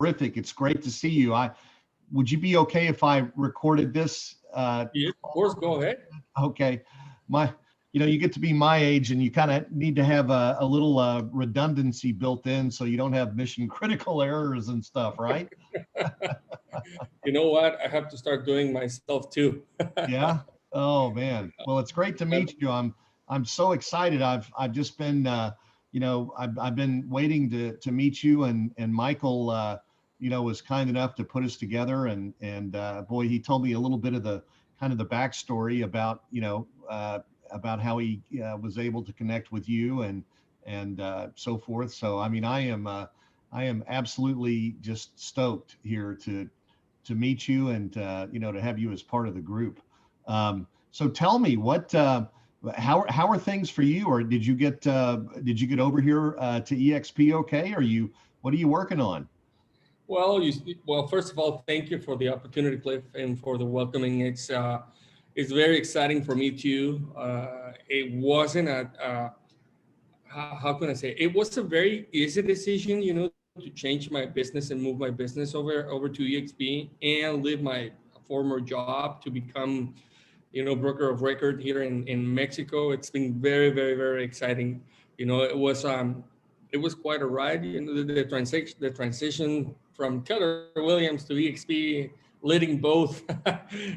Terrific. It's great to see you. Would you be okay if I recorded this? Yeah, of course, go ahead. Okay. My, you get to be my age and you kind of need to have a little redundancy built in so you don't have mission critical errors and stuff, right? You know what? I have to start doing myself too. Yeah. Oh man. Well, it's great to meet you. I'm so excited. I've just been I've been waiting to meet you, and Michael was kind enough to put us together, and boy, he told me a little bit of the kind of the backstory about about how he was able to connect with you and so forth. So I mean, I am absolutely just stoked here to meet you and to have you as part of the group. So tell me how are things for you, or did you get over here to eXp okay? What are you working on? Well, first of all, thank you for the opportunity, Cliff, and for the welcoming. It's very exciting for me too. It wasn't how can I say? It was a very easy decision, to change my business and move my business over to eXp and leave my former job to become, broker of record here in Mexico. It's been very, very, very exciting. It was quite a ride. The transition from Keller Williams to eXp, leading both.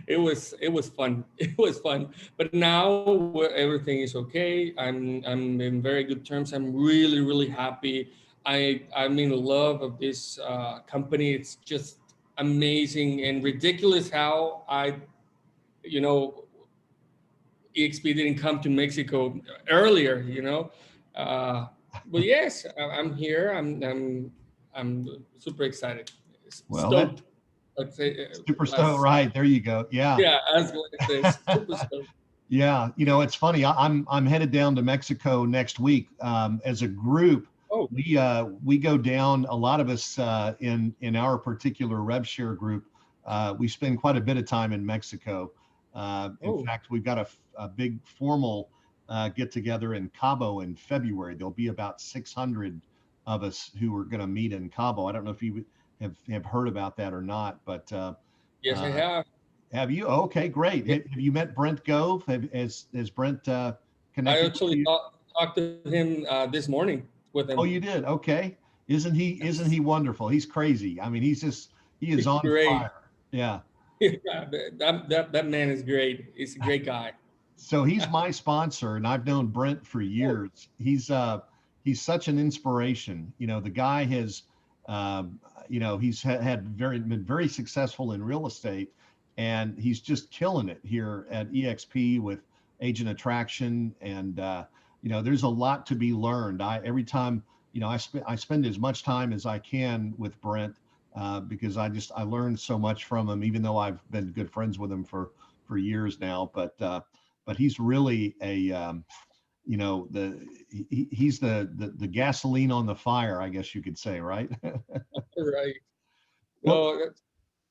It was fun. It was fun. But now everything is okay. I'm in very good terms. I'm really, really happy. I'm in love of this company. It's just amazing and ridiculous how you know eXp didn't come to Mexico earlier. Uh, but yes, I'm here. I'm super excited, Well, that stoked. Let's say super stoked, right? There you go. Yeah. yeah, I was going to say super stoked. Yeah, it's funny. I'm headed down to Mexico next week. As a group, Oh, we go down. A lot of us in our particular RevShare group, we spend quite a bit of time in Mexico. In oh, fact, we've got a big formal get together in Cabo in February. There'll be about 600 of us who are going to meet in Cabo. I don't know if you have heard about that or not, but yes, I uh, have. have you? Okay, great. Yeah, Have you met Brent Gove? Has Brent I connected with actually you? talked to him this morning with Oh, him. you did? Okay. Isn't he wonderful? He's crazy. I mean, he is He's on great. fire. Yeah. Yeah, that man is great. He's a great guy. So he's my sponsor, and I've known Brent for Oh, years. He's such an inspiration. The guy has he's been very successful in real estate, and he's just killing it here at EXP with agent attraction. And there's a lot to be learned. Every time I spend as much time as I can with Brent because I learned so much from him, even though I've been good friends with him for years now. But he's really a he's the gasoline on the fire, I guess you could say, right? right. Well,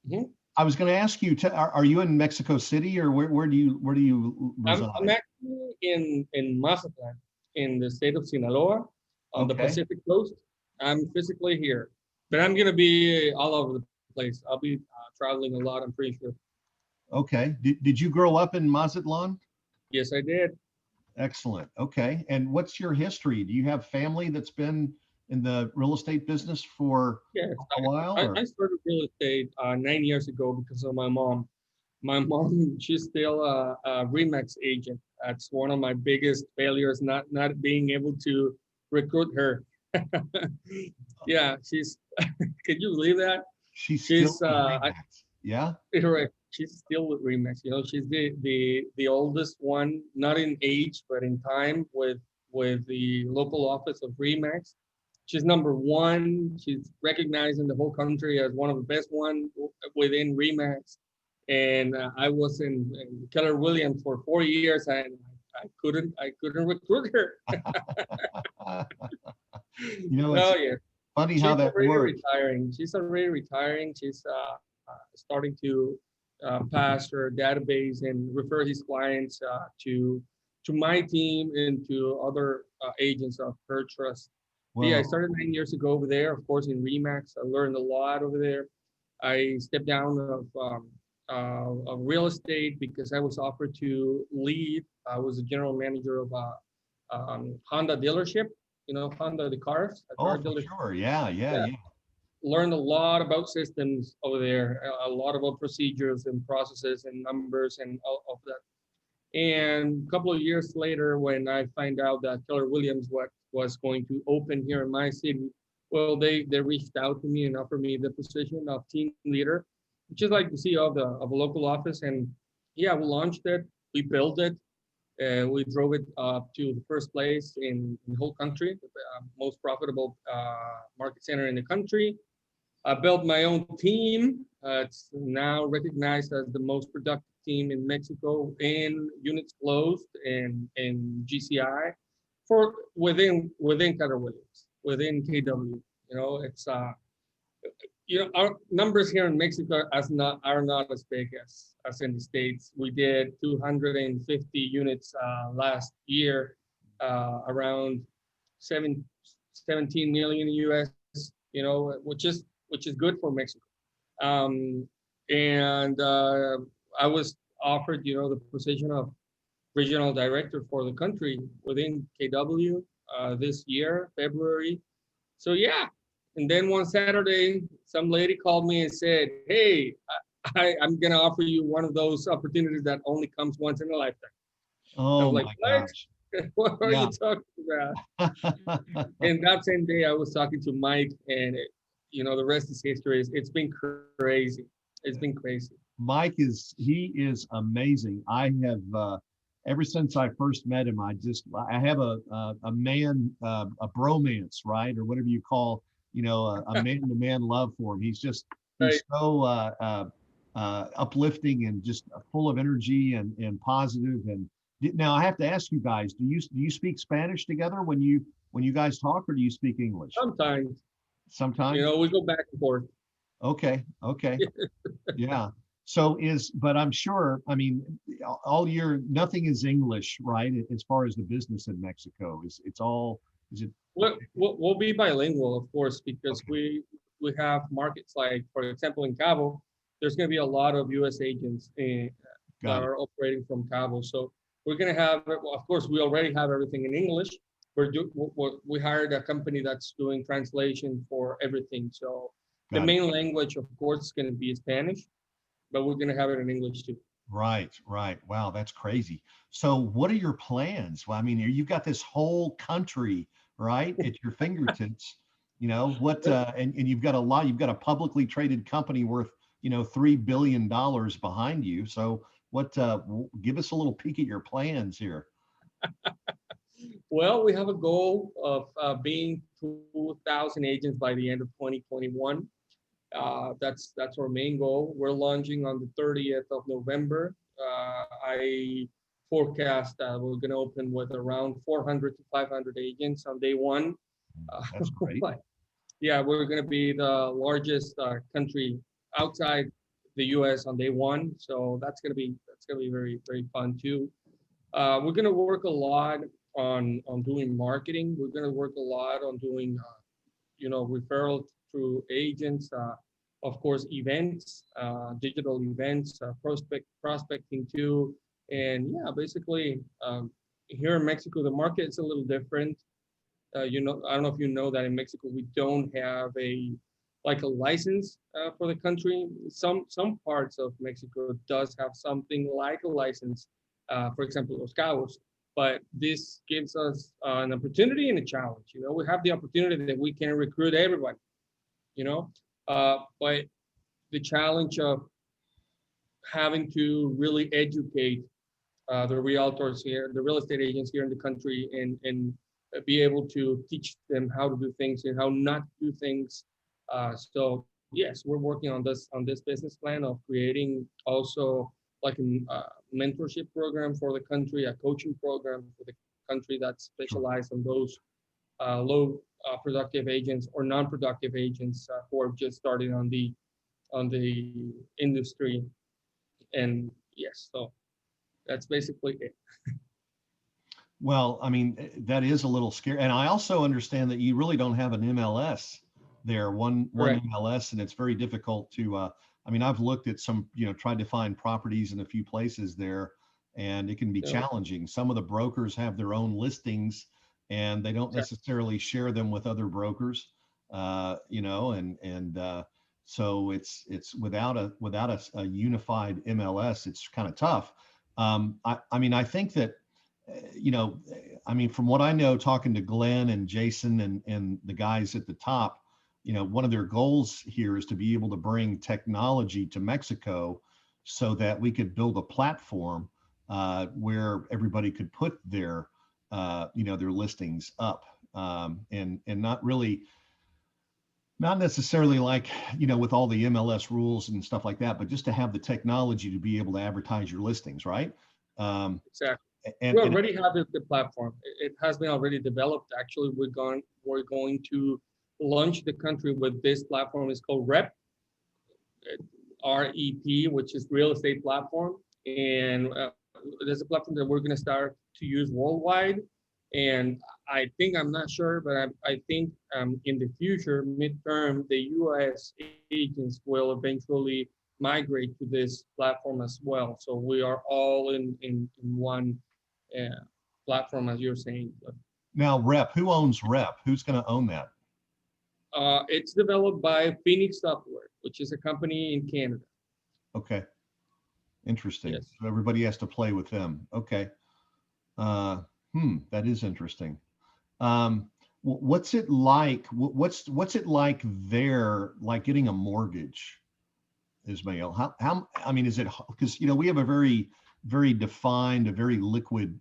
No, mhm. I was going to ask you, are you in Mexico City, or where do you I'm reside? actually in Mazatlan, in the state of Sinaloa, on the Okay, Pacific coast. I'm physically here, but I'm gonna be all over the place. I'll be traveling a lot. I'm pretty sure. okay. Did you grow up in Mazatlan? Yes, I did. Excellent. Okay. And what's your history? Do you have family that's been in the real estate business for Yes, a while, I or? started real estate 9 years ago because of my mom. My mom, she's still a Remax agent. That's one of my biggest failures, not being able to recruit her. Yeah, she's. Can you believe that? She's still She's with Remax. Yeah. correct. She's still with Remax. She's the oldest one, not in age but in time with the local office of Remax. She's number one. She's recognized in the whole country as one of the best one within Remax. And I was in Keller Williams for 4 years, and I couldn't recruit her. It's Oh yeah, funny how she's that already works. retiring. She's already retiring. She's starting to pass her database and refer his clients to my team and to other agents of her trust. Yeah, I Well, started 9 years ago over there, of course, in Remax. I learned a lot over there. I stepped down of real estate because I was offered to lead. I was a general manager of a Honda dealership, Honda, the cars, a oh, car for dealership. sure. Yeah, yeah, Yeah, yeah. learned a lot about systems over there, a lot about procedures and processes and numbers and all of that. And a couple of years later, when I find out that Keller Williams was going to open here in my city, well, they reached out to me and offered me the position of team leader, which is like the CEO of a local office. And yeah, we launched it, we built it, and we drove it up to the first place in the whole country, the most profitable market center in the country. I built my own team. It's now recognized as the most productive team in Mexico in units closed in GCI for within Keller Williams, within KW. It's our numbers here in Mexico are not as big as in the States. We did 250 units last year, around 17 million US, which is good for Mexico. Um, and I was offered, the position of regional director for the country within KW this year, February. So yeah, and then one Saturday, some lady called me and said, "Hey, I'm gonna offer you one of those opportunities that only comes once in a lifetime." I was Oh like, my "What? gosh. What are Yeah. you talking about?" And that same day, I was talking to Mike, and the rest is history. It's been crazy. It's been crazy. Mike he is amazing. I have ever since I first met him, I have a man a bromance, right, or whatever you call, a man to man love for him. Right. He's so uplifting and just full of energy and positive. And now I have to ask you guys, do you speak Spanish together when you guys talk, or do you speak English? Sometimes, Sometimes. we go back and forth. Okay. Okay. Yeah. But I'm sure, I mean, all year, nothing is English, right? As far as the business in Mexico, is it? We'll be bilingual, of course, because Okay, we have markets like, for example, in Cabo, there's going to be a lot of U.S. agents that got it. are operating from Cabo. So we're going to have, well, of course, we already have everything in English. We hired a company that's doing translation for everything. So the Got it. main language, of course, is going to be Spanish, but we're going to have it in English too. Right, right. Wow, that's crazy. So what are your plans? Well, I mean, you've got this whole country, right, at your fingertips. And you've got a publicly traded company worth, $3 billion behind you. So give us a little peek at your plans here. Well, we have a goal of being 2,000 agents by the end of 2021. That's our main goal. We're launching on the 30th of November. I forecast that we're going to open with around 400 to 500 agents on day one. That's great. But yeah, we're going to be the largest country outside the U.S. on day one. So that's gonna be very very fun too. We're going to work a lot on doing marketing. We're going to work a lot on doing referral through agents, of course, events, digital events, prospecting too. And yeah, basically, here in Mexico, the market is a little different. I don't know if you know that in Mexico, we don't have a license for the country. Some parts of Mexico does have something like a license, for example, Los Cabos. But this gives us an opportunity and a challenge. We have the opportunity that we can recruit everybody. But the challenge of having to really educate the realtors here, the real estate agents here in the country, and be able to teach them how to do things and how not to do things. So yes, we're working on this business plan of creating also like a mentorship program for the country, a coaching program for the country that's Sure. specialized on those low productive agents or non-productive agents who are just starting on the industry. And yes, so that's basically it. Well, I mean, that is a little scary. And I also understand that you really don't have an MLS there, one Correct. MLS, and it's very difficult to, I mean, I've looked at some, tried to find properties in a few places there, and it can be Yeah, challenging. Some of the brokers have their own listings and they don't exactly. necessarily share them with other brokers, so it's without a unified MLS, it's kind of tough. I mean, I think that you know, I mean, from what I know, talking to Glenn and Jason and the guys at the top, one of their goals here is to be able to bring technology to Mexico so that we could build a platform where everybody could put their listings up, and not necessarily like, with all the MLS rules and stuff like that, but just to have the technology to be able to advertise your listings, right? Um, Exactly. and We and already have the platform. It has been already developed. Actually, we're going to launch the country with this platform. It's called REP, REP, which is real estate platform. And there's a platform that we're going to start to use worldwide. And I think, I'm not sure, but I think in the future, midterm, the US agents will eventually migrate to this platform as well. So we are all in one uh, platform, as you're saying. Now, who owns Rep? Who's going to own that? It's developed by Phoenix Software, which is a company in Canada. Okay, interesting. Yes. So everybody has to play with them. Okay. Uh, that is interesting. What's it like? What's it like there? Like getting a mortgage, Ismael? How? I mean, is it because we have a very defined, a very liquid,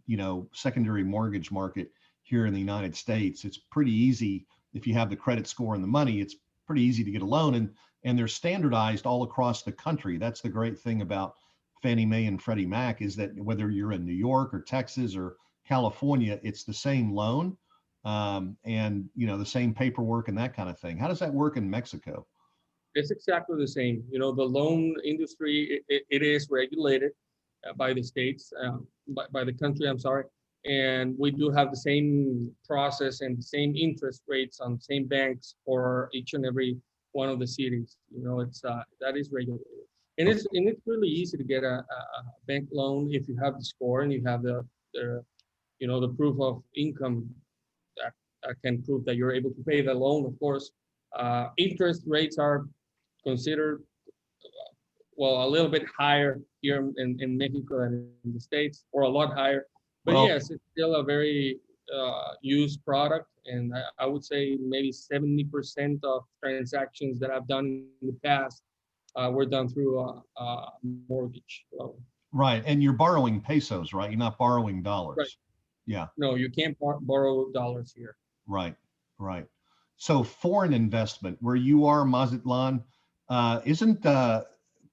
secondary mortgage market here in the United States. It's pretty easy if you have the credit score and the money. It's pretty easy to get a loan, and they're standardized all across the country. That's the great thing about Fannie Mae and Freddie Mac, is that whether you're in New York or Texas or California, it's the same loan, and the same paperwork and that kind of thing. How does that work in Mexico? It's exactly the same. The loan industry, it is regulated by the states, by the country, I'm sorry. And we do have the same process and the same interest rates on same banks for each and every one of the cities. It's that is regulated. And it's really easy to get a bank loan if you have the score and you have the proof of income that, that can prove that you're able to pay the loan, of course. Interest rates are considered, well, a little bit higher here in Mexico than in the States, or a lot higher. But Well, yes, it's still a very used product. And I would say maybe 70% of transactions that I've done in the past were done through a mortgage. So, right. And you're borrowing pesos, right? You're not borrowing right. dollars. Yeah, No, you can't borrow dollars here. right, right. So foreign investment, where you are, Mazatlan, isn't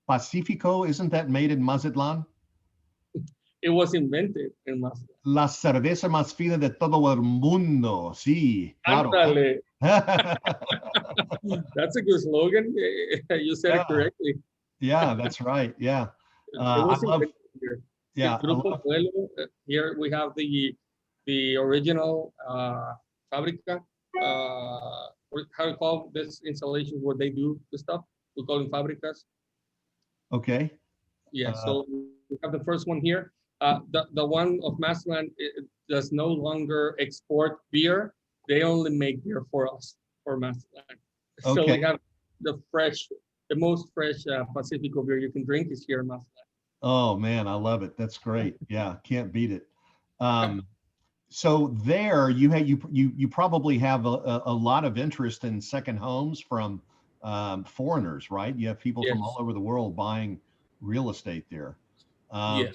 Pacifico, isn't that made in Mazatlan? It was invented in Mazatlan. La cerveza más fina de todo el mundo. Sí, claro. Ándale. That's a good slogan. You said it Yeah, correctly. yeah, that's right. Yeah. It I was love, invented here. yeah, I Grupo love, Pueblo. Here we have the original fabrica. How we call this installations where they do the stuff? We call them fabricas. okay. Yeah. Uh, So we have the first one here. The one of Mazatlan, it does no longer export beer. They only make beer for us, for Mazatlan. So we okay. have the most fresh Pacifico beer you can drink is here in Mazatlan. Oh man, I love it. That's great. Yeah, can't beat it. Um, so there you probably have a lot of interest in second homes from foreigners, right? You have people from all Yes. over the world buying real estate there. Yes.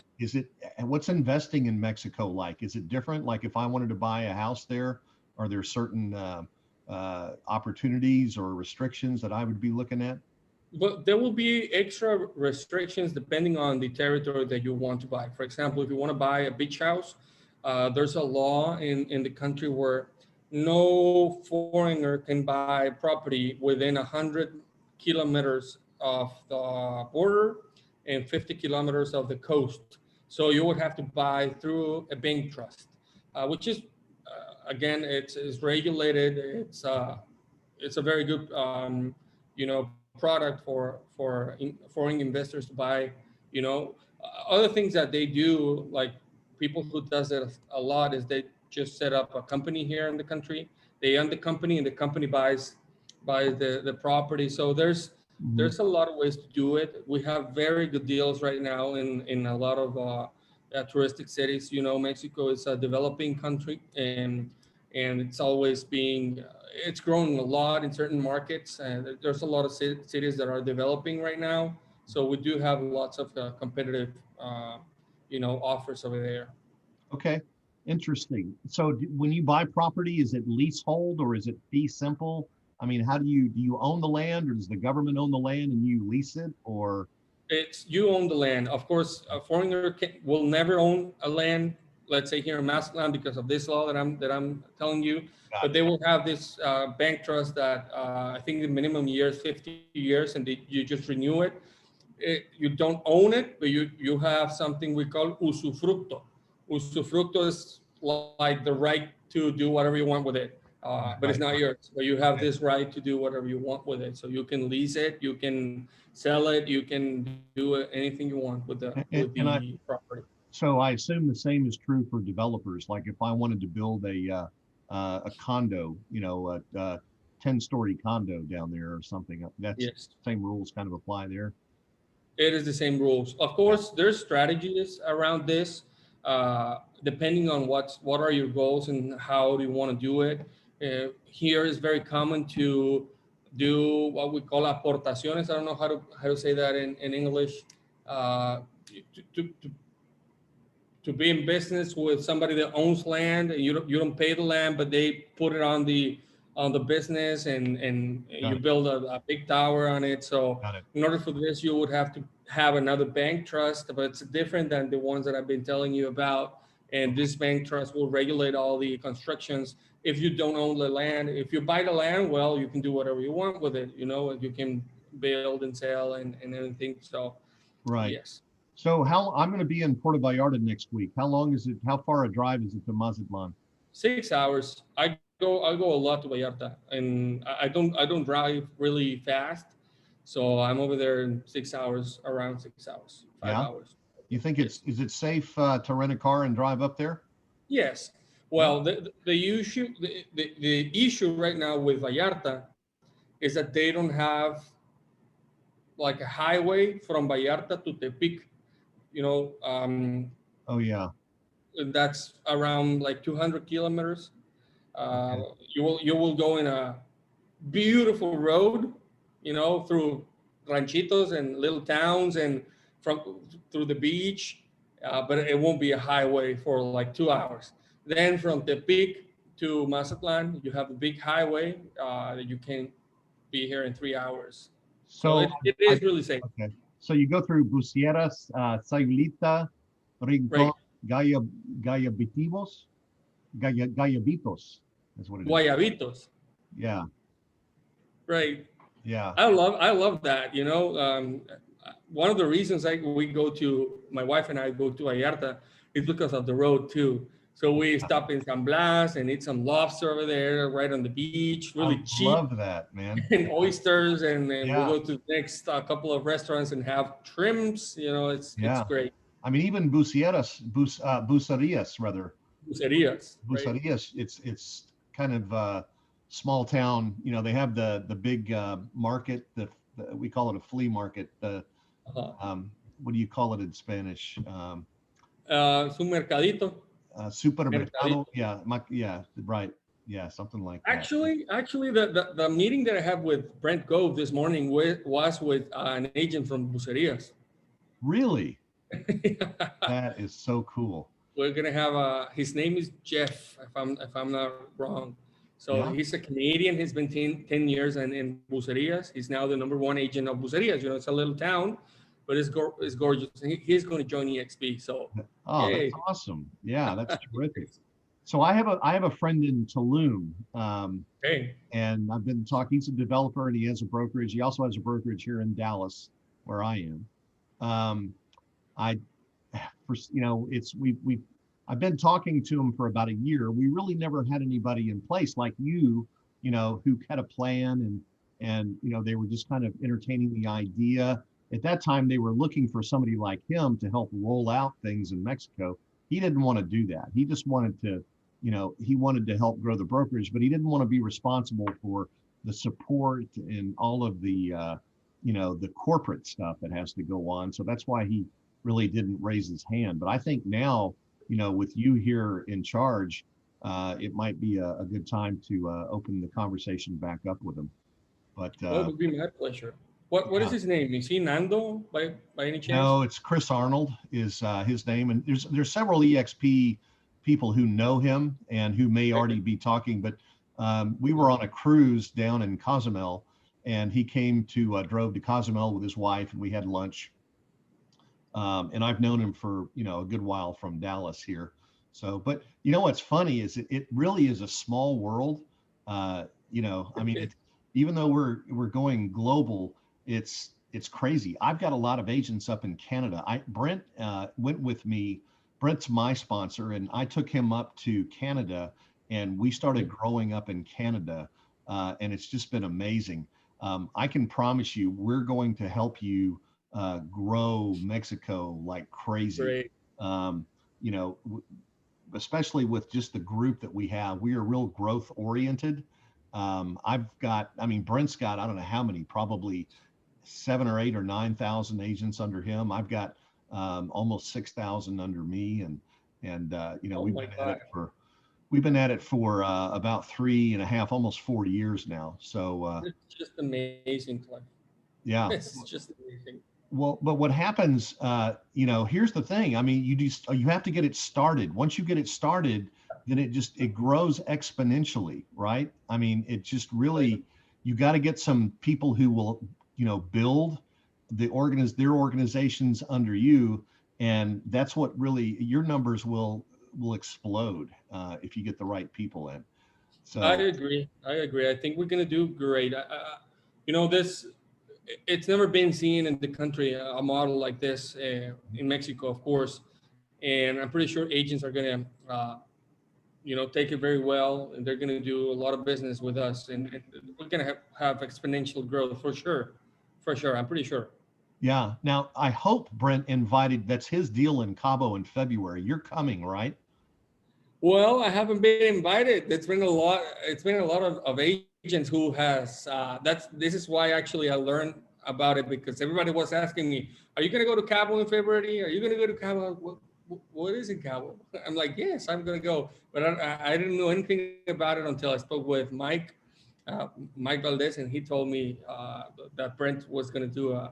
What's investing in Mexico like? Is it different? Like if I wanted to buy a house there, are there certain opportunities or restrictions that I would be looking at? But there will be extra restrictions depending on the territory that you want to buy. For example, if you want to buy a beach house, there's a law in the country where no foreigner can buy property within 100 kilometers of the border and 50 kilometers of the coast. So you would have to buy through a bank trust. which is again, it's regulated. It's a very good product for foreign investors to buy. Other things that they do, like people who does it a lot, is they just set up a company here in the country. They own the company, and the company buys the property. So there's a lot of ways to do it. We have very good deals right now in a lot of touristic cities. Mexico is a developing country, and it's always being it's growing a lot in certain markets, and there's a lot of cities that are developing right now. So we do have lots of competitive offers over there. Okay, interesting. So when you buy property, is it leasehold or is it fee simple? I mean, how do you own the land, or does the government own the land and you lease it, or? It's you own the land. Of course, a foreigner will never own a land, let's say here in Mazatlan, because of this law that I'm telling you. But they will have this bank trust that I think the minimum year is 50 years, and you just renew it. You don't own it, but you have something we call usufructo. Usufructo is like the right to do whatever you want with it, but it's not yours. But you have this right to do whatever you want with it. So you can lease it, you can sell it, you can do anything you want with the property. So I assume the same is true for developers. Like if I wanted to build a condo, a 10-story condo down there or something, that's Yes. same rules kind of apply there. It is the same rules. Of course, there's strategies around this, depending on what are your goals and how do you want to do it. Here is very common to do what we call aportaciones. I don't know how to say that in English. To, to, to be in business with somebody that owns land, and you don't pay the land, but they put it on the business, and you build a big tower on it. So in order for this, you would have to have another bank trust, but it's different than the ones that I've been telling you about. And this bank trust will regulate all the constructions. If you don't own the land, if you buy the land, well, you can do whatever you want with it. You can build and sell and everything. So, right. Yes. So I'm going to be in Puerto Vallarta next week. How far a drive is it to Mazatlan? 6 hours. I go a lot to Vallarta, and I don't drive really fast. So I'm over there in 6 hours, around 6 hours, 5 hours. You think is it safe to rent a car and drive up there? Yes. Well, the issue right now with Vallarta is that they don't have like a highway from Vallarta to Tepic. Oh yeah. That's around like 200 kilometers. You will go in a beautiful road, through ranchitos and little towns and through the beach, but it won't be a highway for like 2 hours. Then from Tepic to Mazatlan, you have a big highway that you can be here in 3 hours. So it is really safe. Okay. So you go through Buserias, Sayulita, Rincon, Right. Gayabitos. That's what it is. Guayabitos. Yeah. Right. Yeah. I love that. One of the reasons my wife and I go to Vallarta is because of the road too. So we stop in San Blas and eat some lobster over there, right on the beach, really cheap. Love that, man. And oysters, and we go to the next couple of restaurants and have shrimps. It's great. I mean, even Buserias, rather. Buserias. Buserias, right? It's kind of small town. They have the big market. We call it a flea market. What do you call it in Spanish? Su mercadito. Supermercado. Yeah, right. Yeah, something like that. Actually, the meeting that I had with Brent Gove this morning was with an agent from Buserias. Really? That is so cool. We're gonna have his name is Jeff, if I'm not wrong. So he's a Canadian. He's been 10 years in Buserias. He's now the #1 agent of Buserias. It's a little town, but it's gorgeous. He's going to join eXp. So that's awesome. Yeah, that's terrific. So I have a friend in Tulum, and I've been talking. He's a developer and he has a brokerage. He also has a brokerage here in Dallas, where I am. I've been talking to him for about a year. We really never had anybody in place like you know, who had a plan and you know, they were just kind of entertaining the idea. At that time, they were looking for somebody like him to help roll out things in Mexico. He didn't want to do that. He just wanted to, you know, he wanted to help grow the brokerage, but he didn't want to be responsible for the support and all of the, you know, the corporate stuff that has to go on. So that's why he really didn't raise his hand. But I think now, you know, with you here in charge, it might be a good time to open the conversation back up with him. But Well, it would be my pleasure. What is yeah. his name? Is he Nando by any chance? No, it's Chris Arnold is his name, and there's several EXP people who know him and who may already be talking. But we were on a cruise down in Cozumel, and he came to drove to Cozumel with his wife, and we had lunch. And I've known him for, you know, a good while from Dallas here. So, but you know what's funny is it really is a small world. You know, I mean, even though we're going global, it's crazy. I've got a lot of agents up in Canada. Brent went with me. Brent's my sponsor, and I took him up to Canada, and we started growing up in Canada, and it's just been amazing. I can promise you, we're going to help you grow Mexico like crazy. Great. You know, especially with just the group that we have, we are real growth oriented. I mean, Brent's got, I don't know how many, probably 7 or 8 or 9,000 agents under him. I've got almost 6,000 under me, and you know, Oh my God. we've been at it for about 3.5, almost 4 years now. So It's just amazing, Cliff. yeah. It's just amazing. Well, but what happens, you know, here's the thing. I mean, you have to get it started. Once you get it started, then it grows exponentially, right? I mean, it just really, you got to get some people who will, you know, build their organizations under you, and that's what really your numbers will explode if you get the right people in. I So agree. I agree. I think we're gonna do great. You know, it's never been seen in the country a model like this in Mexico, of course, and I'm pretty sure agents are gonna, you know, take it very well, and they're gonna do a lot of business with us, and we're gonna have exponential growth for sure, for sure. I'm pretty sure. yeah. Now I hope Brent invited. That's his deal in Cabo in February. You're coming, right? Well, I haven't been invited. It's been a lot. It's been a lot of agents who has. This is why actually I learned about it, because everybody was asking me, "Are you going to go to Cabo in February? Are you going to go to Cabo? What is in Cabo?" I'm like, "Yes, I'm going to go," but I didn't know anything about it until I spoke with Mike Valdez, and he told me that Brent was going to do a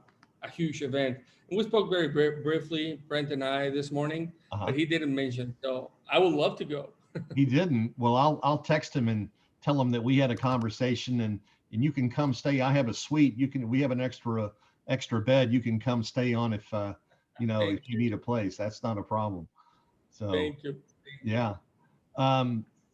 huge event. And we spoke very briefly, Brent and I, this morning, Uh-huh. but he didn't mention. So I would love to go. He didn't. Well, I'll text him and tell him that we had a conversation, and you can come stay. I have a suite. We have an extra bed. You can come stay on if you know, if Thank you you. need a place. That's not a problem. So Thank you. yeah.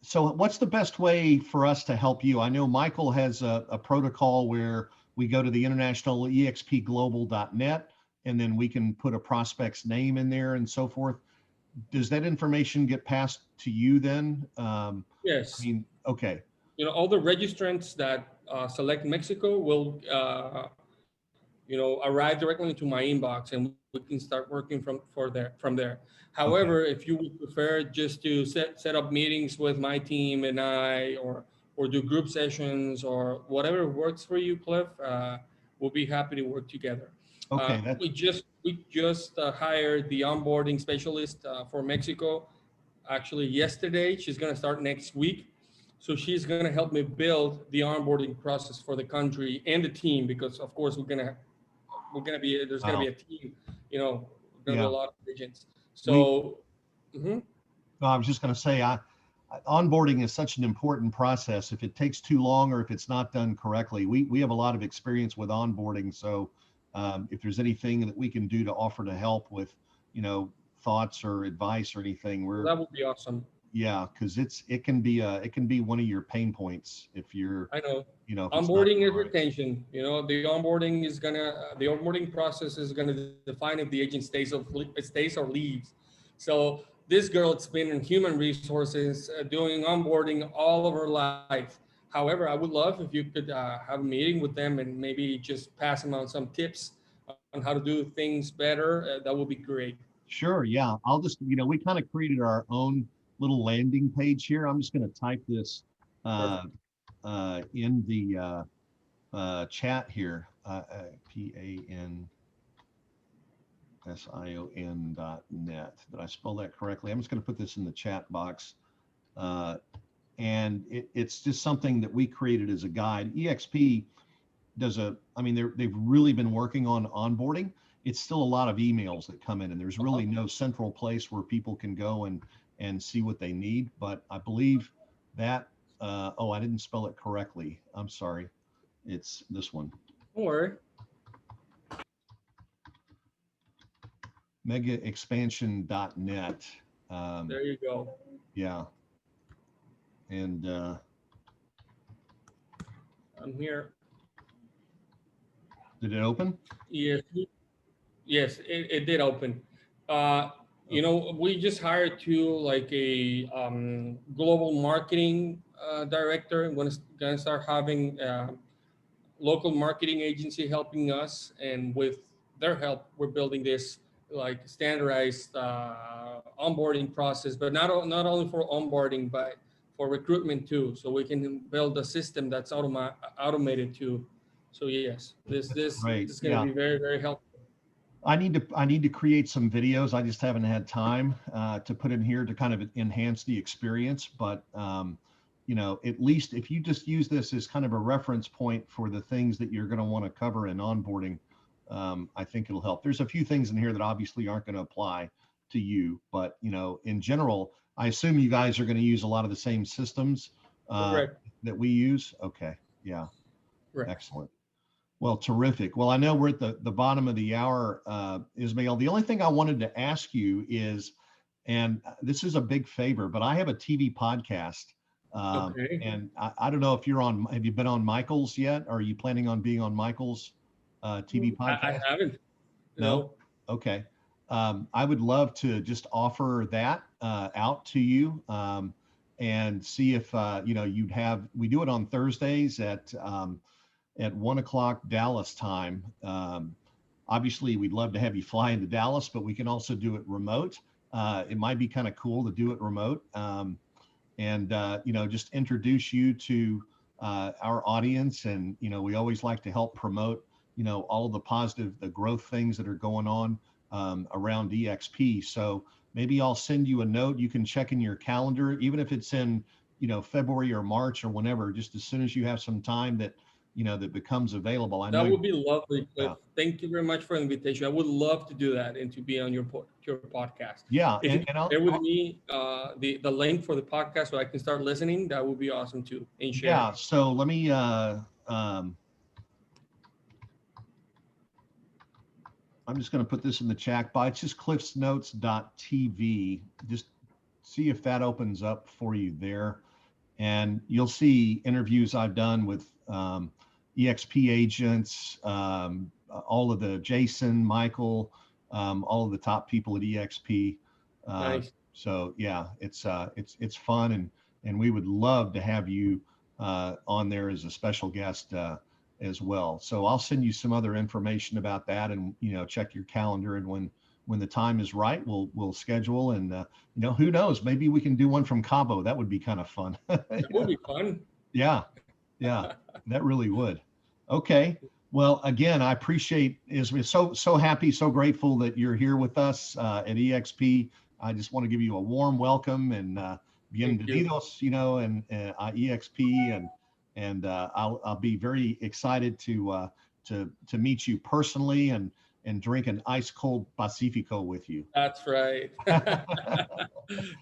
So what's the best way for us to help you? I know Michael has a protocol where we go to the international expglobal.net, and then we can put a prospect's name in there and so forth. Does that information get passed to you then? I Yes. mean, okay, You know, all the registrants that select Mexico will, you know, arrive directly into my inbox, and we can start working from there. okay, However, if you would prefer just to set up meetings with my team and I, or do group sessions or whatever works for you, Cliff, we'll be happy to work together. okay. We just hired the onboarding specialist for Mexico. Actually, yesterday. She's going to start next week. So she's going to help me build the onboarding process for the country and the team, because of course there's going to be Wow. a team, you know, going to be a Yeah. lot of agents. We, So mhm. no, I was just going to say, onboarding is such an important process. If it takes too long or if it's not done correctly, we have a lot of experience with onboarding. So if there's anything that we can do to offer to help with, you know, thoughts or advice or anything, That would be awesome. yeah, because it can be one of your pain points if you're, I know. you know, if it's not Onboarding is done right. retention. You know, the onboarding process is gonna define if the agent stays or leaves. So this girl has been in human resources, doing onboarding all of her life. However, I would love if you could have a meeting with them and maybe just pass them on some tips on how to do things better. That would be great. Sure. Yeah. I'll just, we kind of created our own little landing page here. I'm just going to type this uh, Perfect. in the chat here. PANSION.net. Did I spell that correctly? I'm just going to put this in the chat box. And it's just something that we created as a guide. eXp does they've really been working on onboarding. It's still a lot of emails that come in, and there's really no central place where people can go and see what they need. But I believe that, I didn't spell it correctly. I'm sorry. It's this one. Don't worry. megaexpansion.net. There you go. Yeah. And I'm here. did it open? Yes, it did open. We just hired a global marketing director. I'm gonna start having local marketing agency helping us, and with their help, we're building this like standardized onboarding process, but not only for onboarding, but for recruitment too. So we can build a system that's automated too. So yes, this Right. is going to Yeah. be very, very helpful. I need to create some videos. I just haven't had time to put in here to kind of enhance the experience. But at least if you just use this as kind of a reference point for the things that you're going to want to cover in onboarding, I think it'll help. There's a few things in here that obviously aren't going to apply to you, but in general, I assume you guys are going to use a lot of the same systems that we use. Okay, yeah, Right. excellent. Well, terrific. Well, I know we're at the bottom of the hour, Ismael. The only thing I wanted to ask you is, and this is a big favor, but I have a TV podcast. Okay. And I don't know if have you been on Michael's yet? Or are you planning on being on Michael's TV podcast? I haven't. No? Okay. I would love to just offer that out to you and see if, we do it on Thursdays at 1:00 Dallas time. Obviously, we'd love to have you fly into Dallas, but we can also do it remote. It might be kind of cool to do it remote and just introduce you to our audience. And, we always like to help promote, all of the growth things that are going on around eXp. So maybe I'll send you a note. You can check in your calendar, even if it's in, February or March or whenever, just as soon as you have some time that becomes available. That would be lovely, Cliff. Yeah. Thank you very much for the invitation. I would love to do that and to be on your podcast. Yeah, If you can share with me the link for the podcast so I can start listening, that would be awesome too. And share. Yeah. So let me. I'm just going to put this in the chat box. It's just cliffsnotes.tv. Just see if that opens up for you there. And you'll see interviews I've done with eXp agents, all of the Jason, Michael, all of the top people at eXp. Nice. So yeah, it's fun, and we would love to have you on there as a special guest as well. So I'll send you some other information about that, and check your calendar, and when the time is right, we'll schedule, and who knows, maybe we can do one from Cabo. That would be kind of fun. That would be fun. Yeah, that really would. Okay. Well, again, I appreciate so happy, so grateful that you're here with us at eXp. I just want to give you a warm welcome and bienvenidos, and eXp, and I'll be very excited to meet you personally and drink an ice cold Pacifico with you. That's right.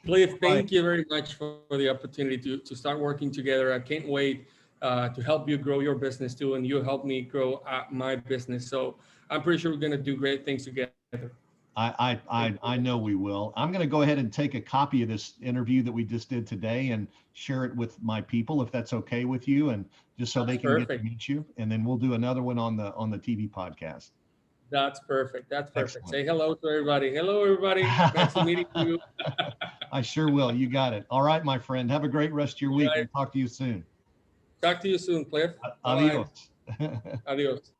Cliff, thank you very much for the opportunity to start working together. I can't wait to help you grow your business too, and you help me grow my business. So I'm pretty sure we're going to do great things together. I know we will. I'm going to go ahead and take a copy of this interview that we just did today and share it with my people, if that's okay with you, and just so they can get to meet you. And then we'll do another one on the TV podcast. That's perfect. That's perfect. Excellent. Say hello to everybody. Hello, everybody. Nice to meet you. I sure will. You got it. All right, my friend. Have a great rest of your week. Right. We'll talk to you soon. Talk to you soon, Cliff. Bye-bye. Adios. Adios.